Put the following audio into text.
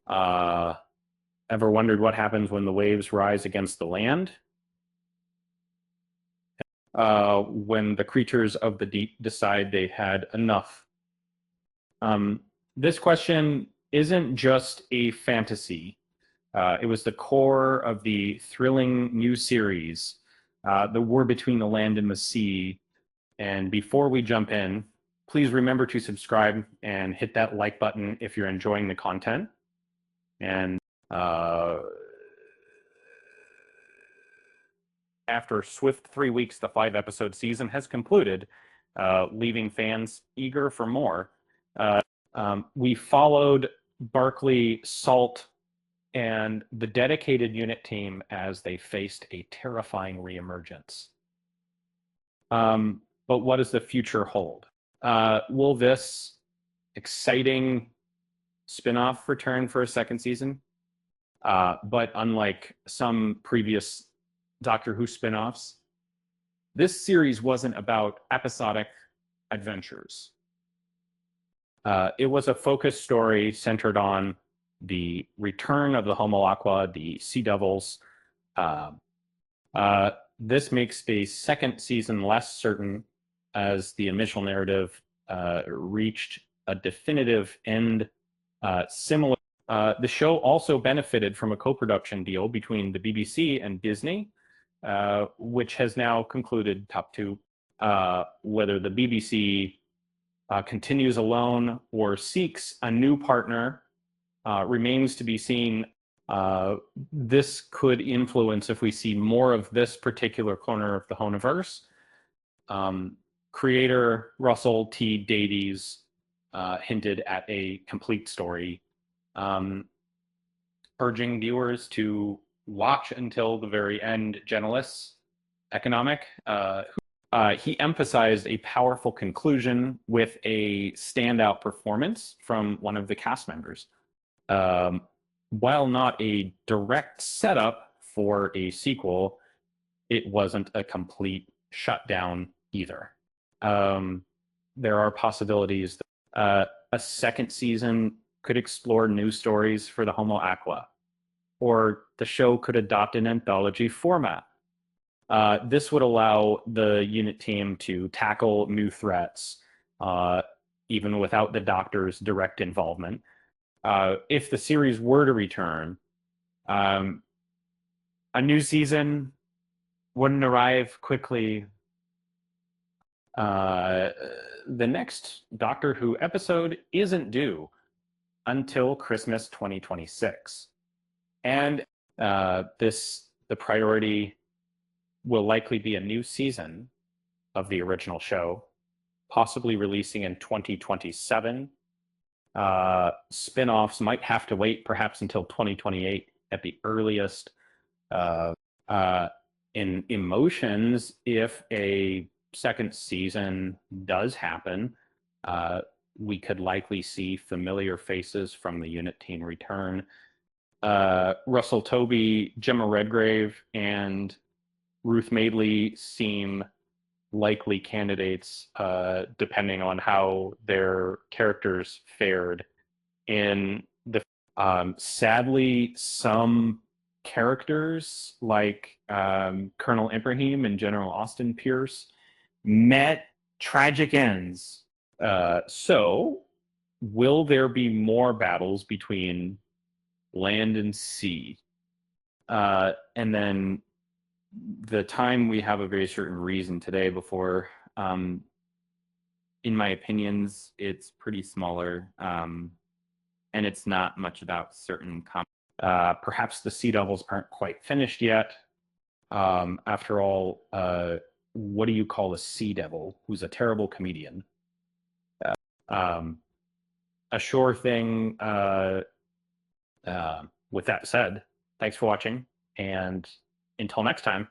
Uh, Ever wondered what happens when the waves rise against the land? When the creatures of the deep decide they had enough. Um, this question isn't just a fantasy. It was the core of the thrilling new series, The War Between the Land and the Sea. And before we jump in, please remember to subscribe and hit that like button if you're enjoying the content. And after a swift 3 weeks, the 5-episode season has concluded, leaving fans eager for more. We followed Barclay, Salt, and the dedicated unit team as they faced a terrifying reemergence. But what does the future hold? Will this exciting spinoff return for a second season? But unlike some previous Doctor Who spinoffs, this series wasn't about episodic adventures. It was a focused story centered on the return of the Homo Aqua, the Sea Devils. This makes the second season less certain as the initial narrative reached a definitive end. The show also benefited from a co-production deal between the BBC and Disney, which has now concluded top two. Whether the BBC continues alone or seeks a new partner remains to be seen. This could influence if we see more of this particular corner of the Hooniverse. Creator Russell T Davies hinted at a complete story, urging viewers to watch until the very end. Genesis Economic, he emphasized a powerful conclusion with a standout performance from one of the cast members. While not a direct setup for a sequel, it wasn't a complete shutdown either. There are possibilities that a second season could explore new stories for the Homo Aqua, or the show could adopt an anthology format. This would allow the unit team to tackle new threats, even without the Doctor's direct involvement. If the series were to return, a new season wouldn't arrive quickly. The next Doctor Who episode isn't due until Christmas 2026. And the priority will likely be a new season of the original show, possibly releasing in 2027. Spin-offs might have to wait perhaps until 2028 at the earliest. In Emotions, if a second season does happen, we could likely see familiar faces from the unit team return. Russell Tovey, Gemma Redgrave, and Ruth Madeley seem likely candidates, depending on how their characters fared in the. Sadly, some characters like Colonel Ibrahim and General Austin Pierce met tragic ends. So, will there be more battles between land and sea? And then the time we have a very certain reason today before, in my opinions, it's pretty smaller, and it's not much about certain perhaps the Sea Devils aren't quite finished yet. After all, what do you call a Sea Devil who's a terrible comedian? A sure thing. With that said, thanks for watching, and until next time.